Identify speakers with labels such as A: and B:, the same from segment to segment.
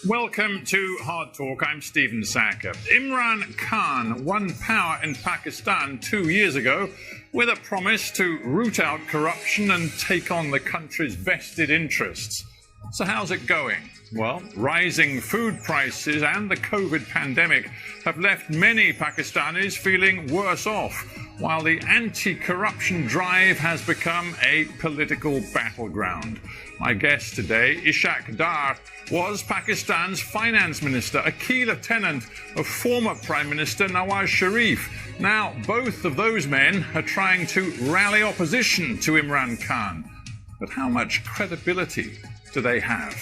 A: Welcome to Hard Talk. I'm Stephen Sackur. Imran Khan won power in Pakistan 2 years ago with a promise to root out corruption and take on the country's vested interests. So how's it going? Well, rising food prices and the COVID pandemic have left many Pakistanis feeling worse off, while the anti-corruption drive has become a political battleground. My guest today, Ishaaq Dar, was Pakistan's finance minister, a key lieutenant of former Prime Minister Nawaz Sharif. Now, both of those men are trying to rally opposition to Imran Khan. But how much credibility do they have?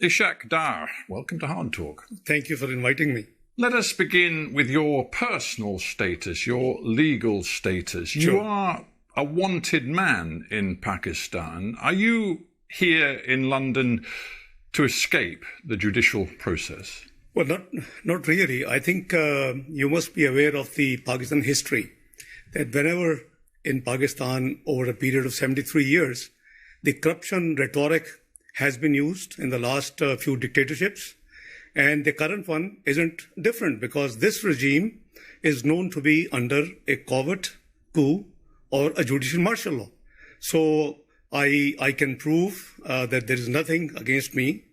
A: Ishaaq Dar, welcome to Hard Talk.
B: Thank you for inviting me.
A: Let us begin with your personal status, your legal status.
B: Sure.
A: You are a wanted man in Pakistan. Are you here in London to escape the judicial process?
B: Well, not really. I think you must be aware of the Pakistan history, that whenever in Pakistan over a period of 73 years, the corruption rhetoric has been used in the last few dictatorships. And the current one isn't different because this regime is known to be under a covert coup or a judicial martial law. So I can prove that there is nothing against me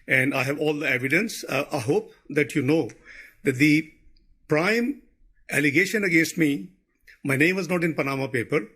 B: and I have all the evidence. I hope that you know that the prime allegation against me, my name was not in Panama paper.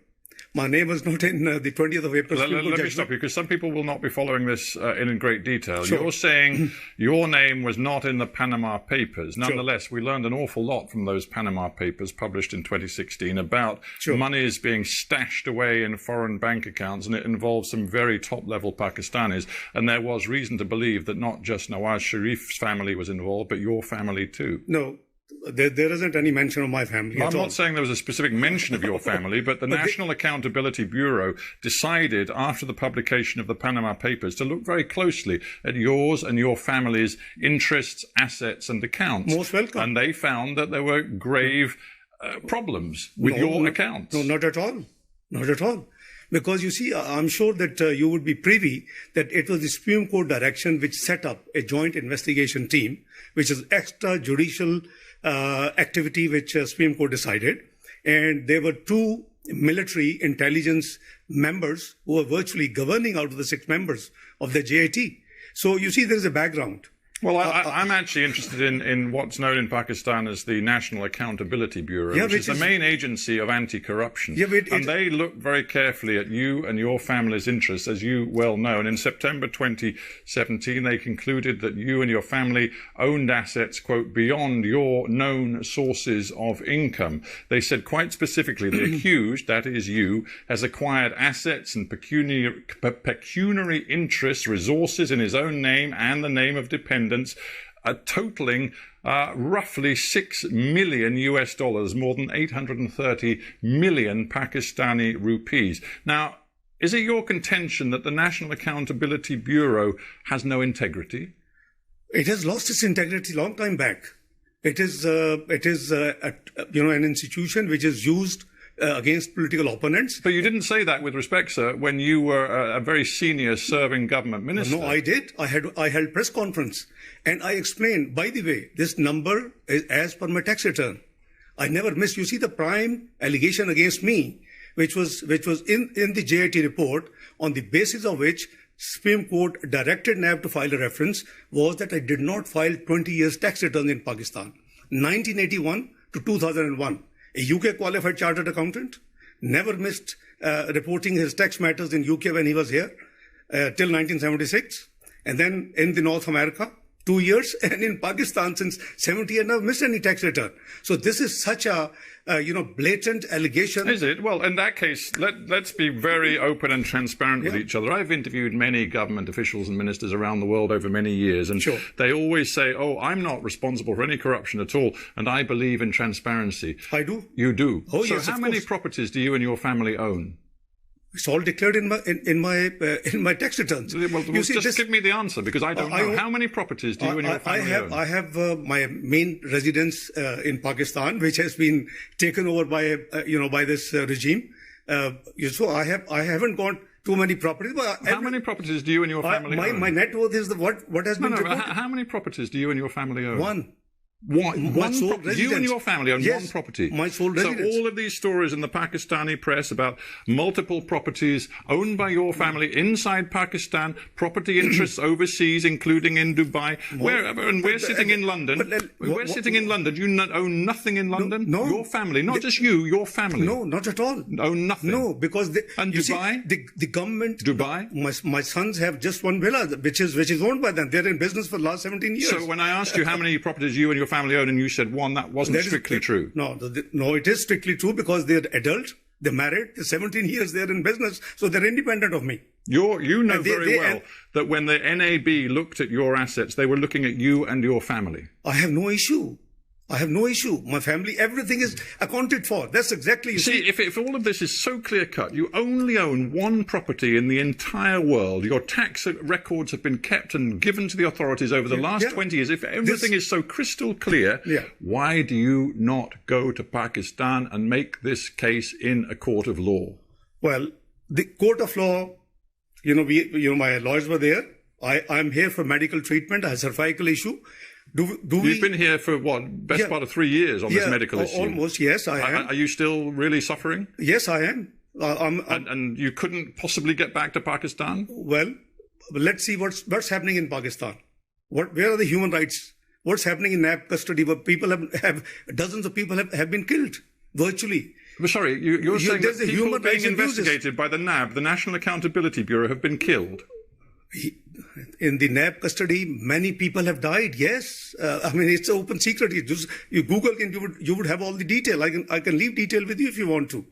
B: My name was not in the 20th of April.
A: Let me stop you, because some people will not be following this in great detail.
B: Sure.
A: You're saying your name was not in the Panama Papers. Nonetheless, sure, we learned an awful lot from those Panama Papers published in 2016 about
B: sure,
A: monies being stashed away in foreign bank accounts, and it involved some very top-level Pakistanis. And there was reason to believe that not just Nawaz Sharif's family was involved, but your family too.
B: No. There isn't any mention of my family
A: I'm not saying there was a specific mention of your family, but the National Accountability Bureau decided after the publication of the Panama Papers to look very closely at yours and your family's interests, assets and accounts.
B: Most welcome.
A: And they found that there were grave problems with your accounts.
B: No, not at all. Not at all. Because you see, I'm sure that you would be privy that it was the Supreme Court direction which set up a joint investigation team, which is extrajudicial activity which Supreme Court decided. And there were two military intelligence members who were virtually governing out of the 6 members of the JIT. So you see, there is a background.
A: Well, I'm actually interested in what's known in Pakistan as the National Accountability Bureau, which is the main agency of anti-corruption.
B: Yeah,
A: and they look very carefully at you and your family's interests, as you well know. And in September 2017, they concluded that you and your family owned assets, quote, beyond your known sources of income. They said quite specifically, the accused, that is you, has acquired assets and pecuniary interests, resources in his own name and the name of dependents, totaling roughly $6 million US, more than 830 million Pakistani rupees. Now, is it your contention that the National Accountability Bureau has no integrity?
B: It has lost its integrity long time back. It is an institution which is used against political opponents.
A: But you didn't say that with respect, sir, when you were a very senior serving government minister.
B: No, I did. I held press conference and I explained, by the way, this number is as per my tax return. I never missed. You see, the prime allegation against me, which was in the JIT report, on the basis of which Supreme Court directed NAB to file a reference, was that I did not file 20 years tax returns in Pakistan, 1981 to 2001. A UK qualified chartered accountant, never missed reporting his tax matters in UK when he was here till 1976. And then in the North America, 2 years, and in Pakistan since 70, and I've missed any tax return. So this is such a blatant allegation.
A: Is it? Well, in that case, let's be very open and transparent with each other. I've interviewed many government officials and ministers around the world over many years, and they always say, "Oh, I'm not responsible for any corruption at all, and I believe in transparency."
B: I do.
A: You do.
B: Oh,
A: so
B: yes,
A: how many properties do you and your family own?
B: It's all declared in my tax returns.
A: Well, just give me the answer, because I don't know. How many properties do you and your family own?
B: I have my main residence in Pakistan, which has been taken over by this regime. So I haven't got too many properties. But
A: how many properties do you and your family own?
B: My net worth is what has been reported.
A: How many properties do you and your family own?
B: One.
A: One sole residence. You and your family own one property.
B: My sole residence.
A: So all of these stories in the Pakistani press about multiple properties owned by your family inside Pakistan, property interests overseas, including in Dubai, wherever, and we're sitting in London. We're sitting in London. You own nothing in London?
B: No.
A: Your family, not just you, your family.
B: No, not at all.
A: Own nothing?
B: No, because
A: and Dubai?
B: The government...
A: Dubai?
B: My sons have just one villa, which is owned by them. They're in business for the last 17 years.
A: So when I asked you how many properties you and your family own, and you said one, that wasn't strictly true.
B: No, it is strictly true, because they're adult, they're married, they're 17 years, they're in business, so they're independent of me.
A: You know very well that when the NAB looked at your assets, they were looking at you and your family.
B: I have no issue. My family, everything is accounted for. That's exactly... You see,
A: if all of this is so clear-cut, you only own one property in the entire world. Your tax records have been kept and given to the authorities over the last 20 years. If everything is so crystal clear, why do you not go to Pakistan and make this case in a court of law?
B: Well, the court of law, my lawyers were there. I'm here for medical treatment. I have a cervical issue.
A: You've been here for best part of 3 years on this medical issue?
B: Almost, yes, I am.
A: Are you still really suffering?
B: Yes, I am.
A: And you couldn't possibly get back to Pakistan?
B: Well, let's see what's happening in Pakistan. Where are the human rights? What's happening in NAB custody, where people have dozens of people have been killed virtually?
A: But sorry, you're saying that people being investigated
B: abuses
A: by the NAB, the National Accountability Bureau, have been killed?
B: In the NAB custody, many people have died. Yes, it's an open secret. You Google and you would have all the detail. I can leave detail with you if you want to.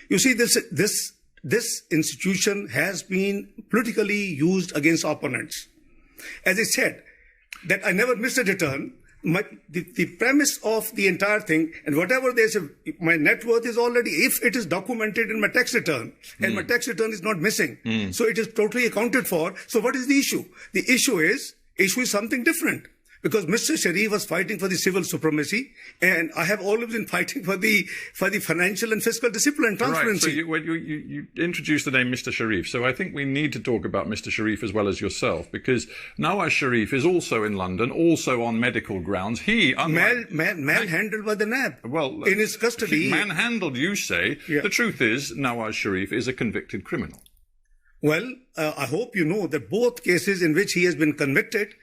B: You see, this institution has been politically used against opponents. As I said, that I never missed a return. The premise of the entire thing, and whatever they say, my net worth is already, if it is documented in my tax return, and my tax return is not missing, so it is totally accounted for. So what is the issue? The issue is something different. Because Mr. Sharif was fighting for the civil supremacy, and I have always been fighting for the financial and fiscal discipline and transparency.
A: Right, so you introduced the name Mr. Sharif, so I think we need to talk about Mr. Sharif as well as yourself, because Nawaz Sharif is also in London, also on medical grounds. He,
B: manhandled by the NAB, in his custody.
A: Manhandled, you say. Yeah. The truth is, Nawaz Sharif is a convicted criminal.
B: Well, I hope you know that both cases in which he has been convicted,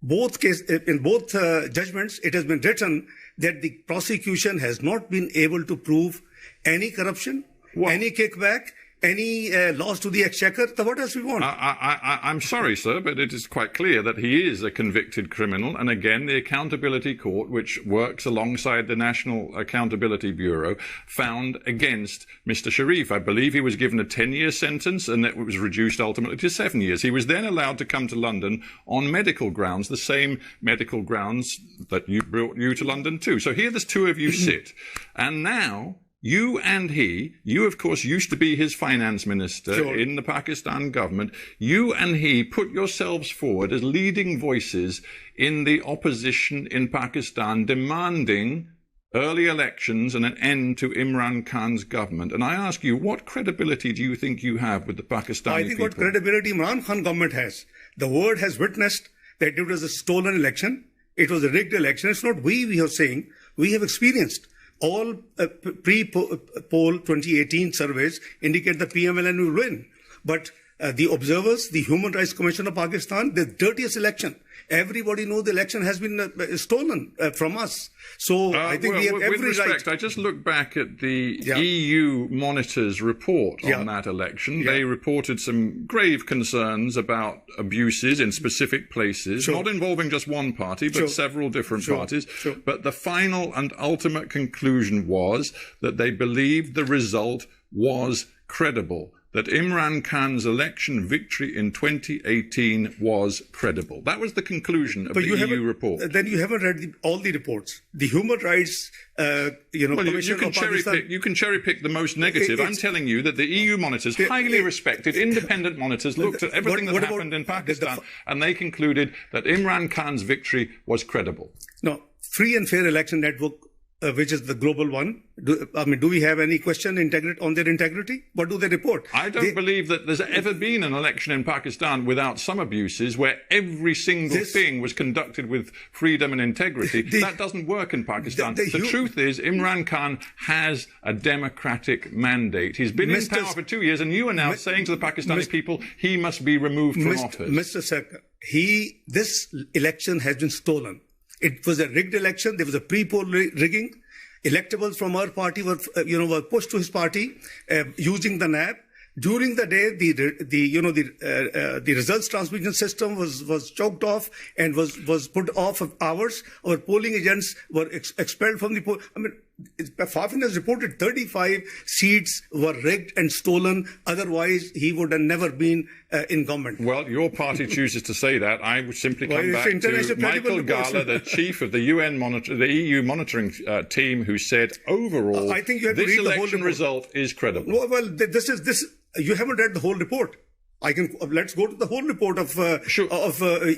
B: in both judgments, it has been written that the prosecution has not been able to prove any corruption, any kickback, any loss to the exchequer. So what else we want?
A: I'm sorry, sir, but it is quite clear that he is a convicted criminal. And again, the Accountability Court, which works alongside the National Accountability Bureau, found against Mr. Sharif. I believe he was given a 10-year sentence, and it was reduced ultimately to 7 years. He was then allowed to come to London on medical grounds, the same medical grounds that brought you to London too. So here the two of you sit. And now... You and he, of course used to be his finance minister in the Pakistan government, you and he put yourselves forward as leading voices in the opposition in Pakistan, demanding early elections and an end to Imran Khan's government. And I ask you, what credibility do you think you have with the Pakistani people?
B: I think what credibility Imran Khan government has. The world has witnessed that it was a stolen election. It was a rigged election. It's not we are saying. We have experienced. All pre-poll 2018 surveys indicate the PMLN will win. But the observers, the Human Rights Commission of Pakistan, the dirtiest election. Everybody knows the election has been stolen from us. So I think we have every right.
A: I just looked back at the EU monitors report on that election. They reported some grave concerns about abuses in specific places, not involving just one party, but several different parties. But the final and ultimate conclusion was that they believed the result was credible, that Imran Khan's election victory in 2018 was credible. That was the conclusion of the EU report.
B: Then you haven't read all the reports. The Human Rights, Commission
A: you can cherry pick. You can cherry pick the most negative. I'm telling you that the EU monitors, highly respected, independent monitors, looked at everything that happened in Pakistan, and they concluded that Imran Khan's victory was credible.
B: No, Free and Fair Election Network, which is the global one. Do we have any question on their integrity? What do they report?
A: I don't believe that there's ever been an election in Pakistan without some abuses where every single thing was conducted with freedom and integrity. That doesn't work in Pakistan. The truth is, Imran Khan has a democratic mandate. He's been in power for 2 years, and you are now saying to the Pakistani people, he must be removed from office.
B: Mr. Sackur, this election has been stolen. It was a rigged election. There was a pre-poll rigging. Electables from our party were pushed to his party using the NAB. During the day, the results transmission system was choked off and was put off of hours. Our polling agents were expelled from the poll. Fafin has reported 35 seats were rigged and stolen. Otherwise, he would have never been in government.
A: Well, your party chooses to say that. I would simply come back to Michael Gala, the chief of the the EU monitoring team, who said overall,
B: I think you have
A: this
B: to read
A: election result is credible.
B: Well, this. You haven't read the whole report. Let's go to the whole report of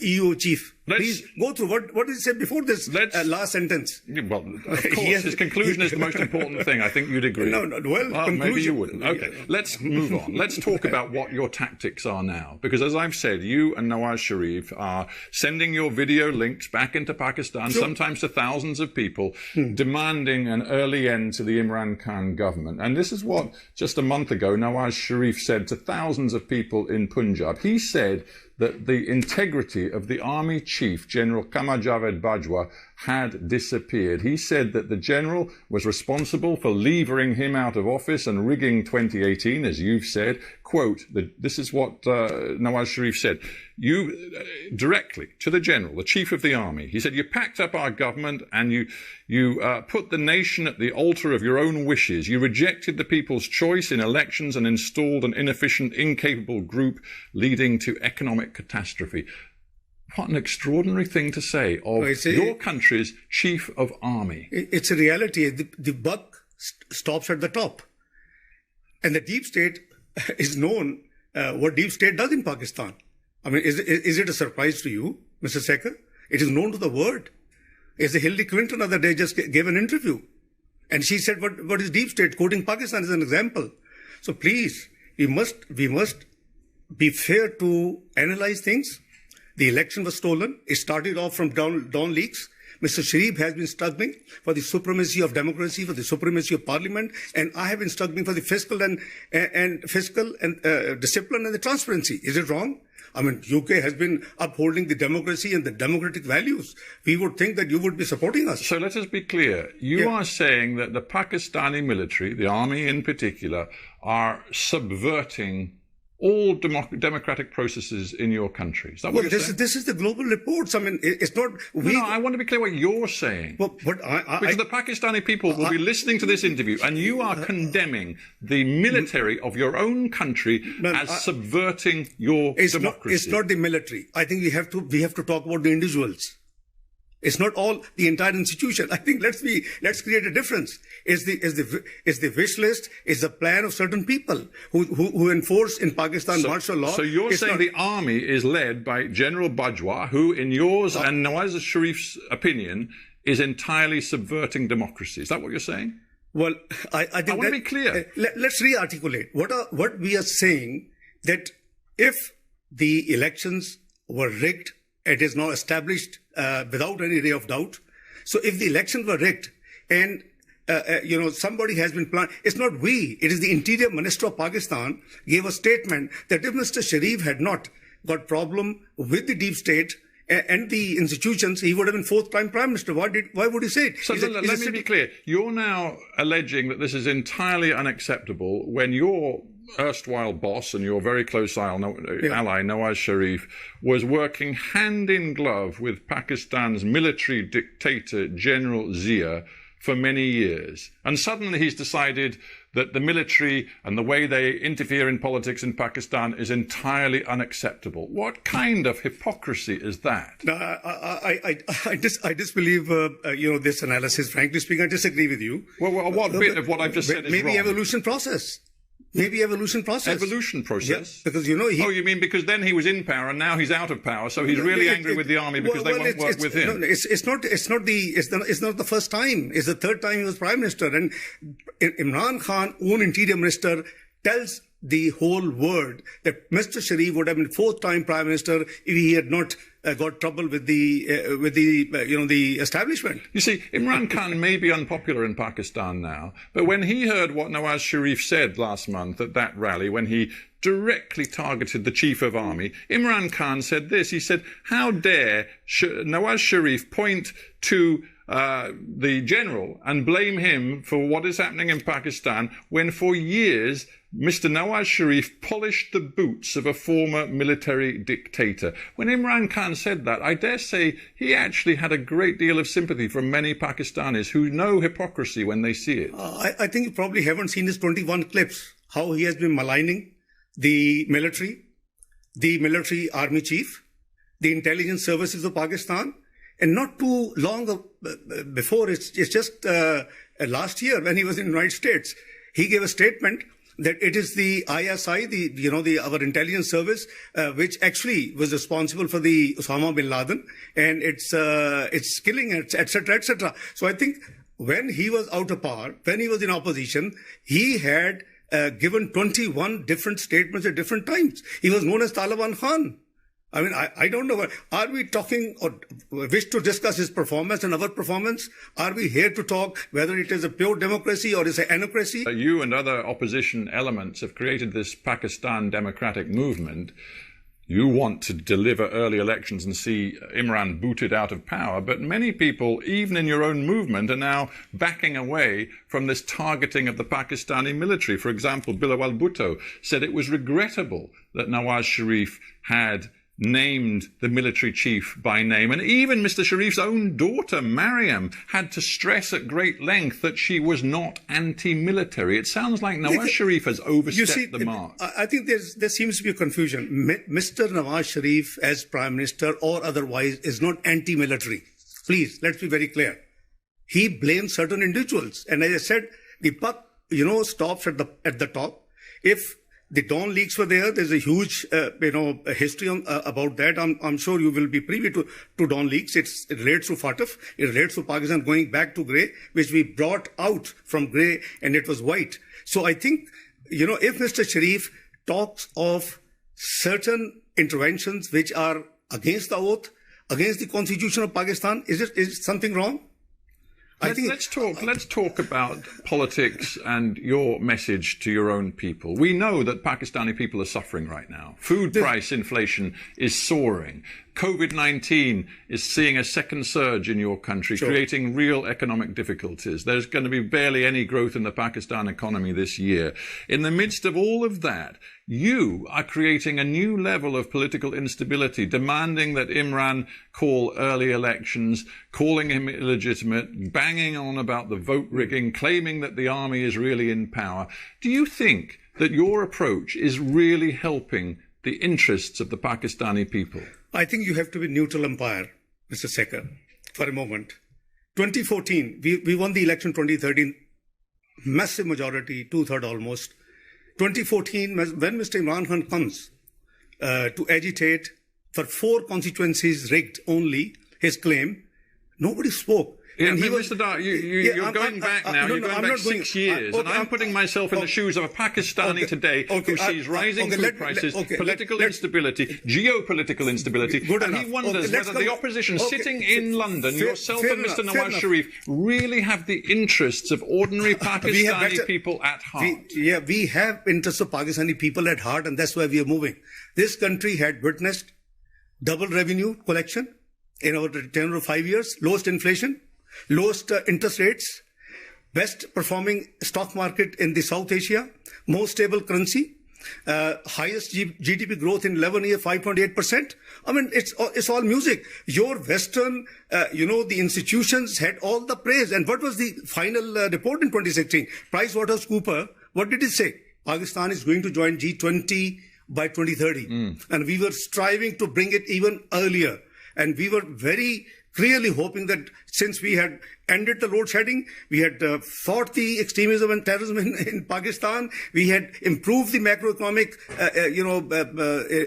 B: EU chief. Please go through what did he say before this last sentence.
A: Well, of course, his conclusion is the most important thing. I think you'd agree.
B: Well,
A: maybe you wouldn't. Okay, let's move on. Let's talk about what your tactics are now. Because as I've said, you and Nawaz Sharif are sending your video links back into Pakistan, sometimes to thousands of people, demanding an early end to the Imran Khan government. And this is what, just a month ago, Nawaz Sharif said to thousands of people in Punjab. He said that the integrity of the army chief, General Qamar Javed Bajwa, had disappeared. He said that the general was responsible for levering him out of office and rigging 2018, as you've said. Quote, this is what Nawaz Sharif said. You, directly to the general, the chief of the army, he said, you packed up our government and you put the nation at the altar of your own wishes. You rejected the people's choice in elections and installed an inefficient, incapable group leading to economic catastrophe. What an extraordinary thing to say of your country's chief of army.
B: It's a reality. The buck stops at the top. And the deep state is known what deep state does in Pakistan. Is it a surprise to you, Mr. Sackur? It is known to the world. As Hillary Clinton the other day just gave an interview. And she said, what is deep state? Quoting Pakistan as an example. So please, we must be fair to analyze things. The election was stolen. It started off from Dawn leaks. Mr. Sharif has been struggling for the supremacy of democracy, for the supremacy of parliament, and I have been struggling for the fiscal and discipline and the transparency. Is it wrong? UK has been upholding the democracy and the democratic values. We would think that you would be supporting us.
A: So let us be clear. You are saying that the Pakistani military, the army in particular, are subverting all democratic processes in your country. Is that what you're saying?
B: This is the global reports. It's not...
A: No, I want to be clear what you're saying. Because the Pakistani people will be listening to this interview, and you are condemning the military of your own country as subverting your democracy.
B: It's not the military. I think we have to talk about the individuals. It's not the entire institution. I think let's create a difference. It's the wish list, it's the plan of certain people who enforce in Pakistan martial law.
A: So you're saying the army is led by General Bajwa, who in yours and Nawaz Sharif's opinion is entirely subverting democracy. Is that what you're saying?
B: Well, I think
A: I want to be clear.
B: Let's re-articulate. What we are saying, that if the elections were rigged, it is now established without any ray of doubt. So if the elections were rigged and somebody has been planning. It's not we. It is the Interior Minister of Pakistan gave a statement that if Mr. Sharif had not got problem with the deep state and the institutions, he would have been fourth-time Prime Minister. Why would he say it?
A: So let me be clear. You're now alleging that this is entirely unacceptable when your erstwhile boss and your very close ally, Nawaz Sharif, was working hand in glove with Pakistan's military dictator, General Zia, for many years. And suddenly he's decided that the military and the way they interfere in politics in Pakistan is entirely unacceptable. What kind of hypocrisy is that?
B: No, I disbelieve, this analysis. Frankly speaking, I disagree with you.
A: Well, what bit of what I've just said is
B: maybe
A: wrong?
B: Evolution process. Evolution process.
A: Yeah,
B: because,
A: Oh, you mean because then he was in power and now he's out of power, so he's really angry with the army because they won't work with him?
B: No, it's not the first time. It's the third time he was Prime Minister. And Imran Khan, own Interior Minister, tells the whole world that Mr. Sharif would have been fourth-time Prime Minister if he had not got trouble with the establishment.
A: You see, Imran Khan may be unpopular in Pakistan now, but when he heard what Nawaz Sharif said last month at that rally, when he directly targeted the Chief of Army, Imran Khan said this. He said, how dare Nawaz Sharif point to the general and blame him for what is happening in Pakistan when for years Mr. Nawaz Sharif polished the boots of a former military dictator. When Imran Khan said that, I dare say he actually had a great deal of sympathy from many Pakistanis who know hypocrisy when they see it.
B: I think you probably haven't seen his 21 clips, how he has been maligning the military army chief, the intelligence services of Pakistan. And not too long before, it's just last year when he was in the United States, he gave a statement that it is the ISI, our intelligence service, which actually was responsible for the Osama bin Laden and its killing, etc., etc. So I think when he was out of power, when he was in opposition, he had given 21 different statements at different times. He was known as Taliban Khan. I mean, I don't know. Are we talking or wish to discuss his performance and our performance? Are we here to talk whether it is a pure democracy or is it anocracy?
A: You and other opposition elements have created this Pakistan democratic movement. You want to deliver early elections and see Imran booted out of power, but many people, even in your own movement, are now backing away from this targeting of the Pakistani military. For example, Bilawal Bhutto said it was regrettable that Nawaz Sharif had named the military chief by name. And even Mr. Sharif's own daughter, Mariam, had to stress at great length that she was not anti-military. It sounds like Nawaz Sharif has overstepped the mark.
B: I think there seems to be a confusion. Mr. Nawaz Sharif, as Prime Minister or otherwise, is not anti-military. Please, let's be very clear. He blames certain individuals. And as I said, the buck, stops at the top. If the Dawn leaks were there. There's a huge, history about that. I'm sure you will be privy to Dawn leaks. It relates to FATF. It relates to Pakistan going back to grey, which we brought out from grey and it was white. So I think, if Mr. Sharif talks of certain interventions which are against the oath, against the Constitution of Pakistan, is something wrong?
A: Let's talk about politics and your message to your own people. We know that Pakistani people are suffering right now. Food price inflation is soaring. COVID-19 is seeing a second surge in your country, creating real economic difficulties. There's going to be barely any growth in the Pakistan economy this year. In the midst of all of that, you are creating a new level of political instability, demanding that Imran call early elections, calling him illegitimate, banging on about the vote rigging, claiming that the army is really in power. Do you think that your approach is really helping the interests of the Pakistani people?
B: I think you have to be neutral umpire, Mr. Sackur, for a moment. 2014, we won the election 2013, massive majority, 2/3 almost. 2014, when Mr. Imran Khan comes to agitate for 4 constituencies rigged only, his claim, nobody spoke.
A: Yeah,
B: and
A: Mr. Dar, you're going back now. You're going back 6 years, and I'm putting myself in the shoes of a Pakistani today who sees rising food prices, political instability, geopolitical instability, and he wonders whether the opposition sitting in London, yourself and Mr. Nawaz Sharif, really have the interests of ordinary Pakistani people at heart.
B: We have interests of Pakistani people at heart, and that's why we are moving. This country had witnessed double revenue collection in our tenure of 5 years, lowest inflation, lowest interest rates, best performing stock market in the South Asia, most stable currency, highest GDP growth in 11 years, 5.8%. I mean, it's all music. Your Western, the institutions had all the praise. And what was the final report in 2016? PricewaterhouseCoopers, what did it say? Pakistan is going to join G20 by 2030. And we were striving to bring it even earlier. And we were very clearly hoping that since we had ended the load shedding, we had fought the extremism and terrorism in Pakistan, we had improved the macroeconomic,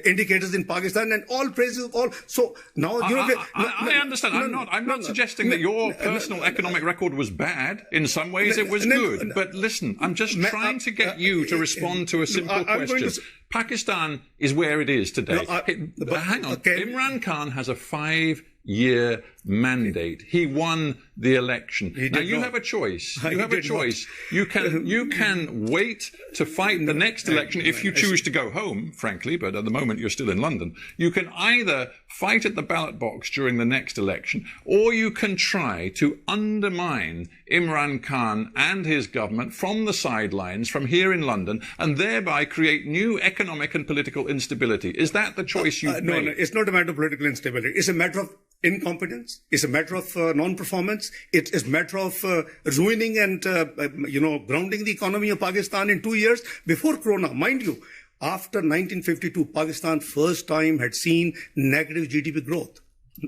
B: indicators in Pakistan, and all praises, all. So now,
A: I understand. I'm not suggesting that your personal economic record was bad. In some ways, it was good. But listen, I'm just trying to get you to respond to a simple question. Pakistan is where it is today. Hang on. Imran Khan has a 5-year mandate. He won the election. Now you have a choice. You have a choice. You can wait to fight the next election if you choose to go home, frankly, but at the moment you're still in London. You can either fight at the ballot box during the next election, or you can try to undermine Imran Khan and his government from the sidelines, from here in London, and thereby create new economic and political instability. Is that the choice you've made?
B: No, it's not a matter of political instability. It's a matter of incompetence. It's a matter of non-performance. It is a matter of ruining and, grounding the economy of Pakistan in 2 years before Corona. Mind you, after 1952, Pakistan first time had seen negative GDP growth.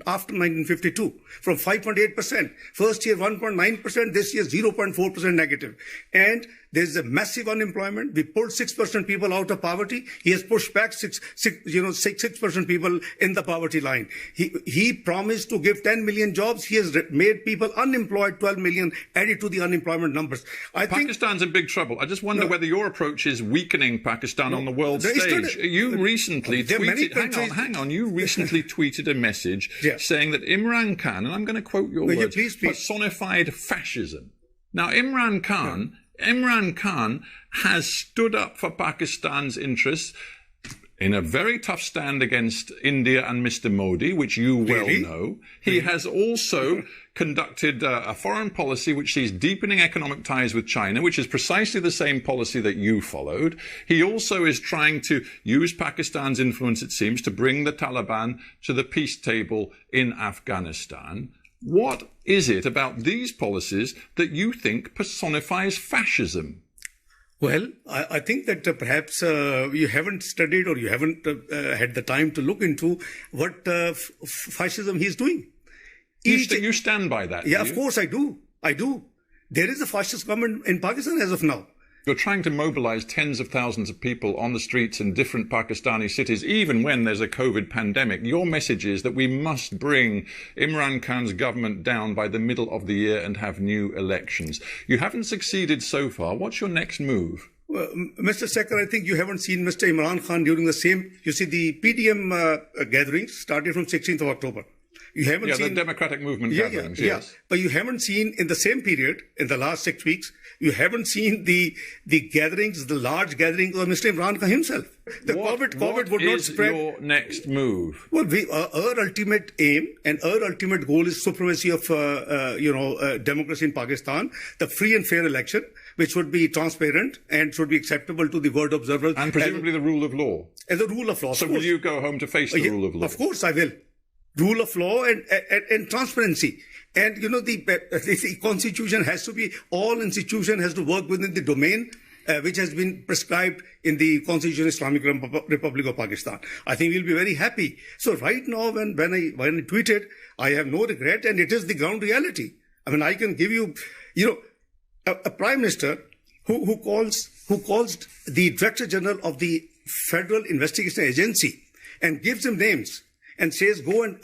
B: After 1952, from 5.8%, first year 1.9%, this year 0.4% negative. And there's a massive unemployment. We pulled 6% people out of poverty. He has pushed back 6% people in the poverty line. He promised to give 10 million jobs. He has made people unemployed, 12 million added to the unemployment numbers.
A: Pakistan's in big trouble. I just wonder whether your approach is weakening Pakistan on the world stage. You recently tweeted, hang on, you recently tweeted a message saying that Imran Khan, and I'm going to quote your words, personified fascism. Now, Imran Khan has stood up for Pakistan's interests in a very tough stand against India and Mr. Modi, which you well know. He has also conducted a foreign policy which sees deepening economic ties with China, which is precisely the same policy that you followed. He also is trying to use Pakistan's influence, it seems, to bring the Taliban to the peace table in Afghanistan. What is it about these policies that you think personifies fascism?
B: Well, I think that perhaps you haven't studied or you haven't had the time to look into what fascism he's doing.
A: You stand by that?
B: Yeah, of course I do. There is a fascist government in Pakistan as of now.
A: You're trying to mobilize tens of thousands of people on the streets in different Pakistani cities, even when there's a COVID pandemic. Your message is that we must bring Imran Khan's government down by the middle of the year and have new elections. You haven't succeeded so far. What's your next move?
B: Well, Mr. Sackur, I think you haven't seen Mr. Imran Khan during the same... You see, the PDM gatherings started from 16th of October. You haven't seen
A: the democratic movement gatherings, yes.
B: But you haven't seen in the same period, in the last 6 weeks, you haven't seen the gatherings, the large gatherings of Mr. Imran Khan himself. COVID would not spread.
A: What is your next move?
B: Well, our ultimate aim and our ultimate goal is supremacy of, democracy in Pakistan, the free and fair election, which would be transparent and should be acceptable to the world observers.
A: And presumably the rule of law.
B: And the rule of law.
A: So will you go home to face the rule of law?
B: Of course I will. Rule of law and transparency. And, the constitution has to be, all institution has to work within the domain which has been prescribed in the Constitution of Islamic Republic of Pakistan. I think we'll be very happy. So right now, when I tweeted, I have no regret, and it is the ground reality. I mean, I can give you, a prime minister who calls the Director General of the Federal Investigation Agency and gives them names and says, go and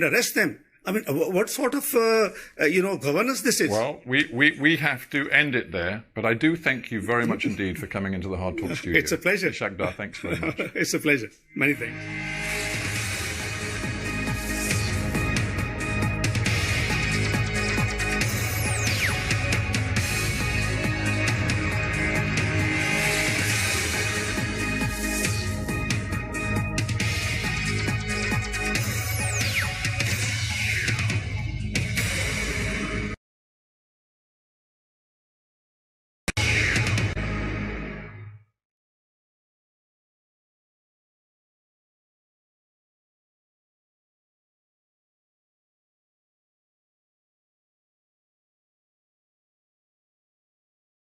B: arrest them I mean, what sort of, governance this is?
A: Well, we have to end it there, but I do thank you very much indeed for coming into the Hard Talk studio.
B: It's a pleasure.
A: Ishaaq Dar, thanks very much.
B: It's a pleasure. Many thanks.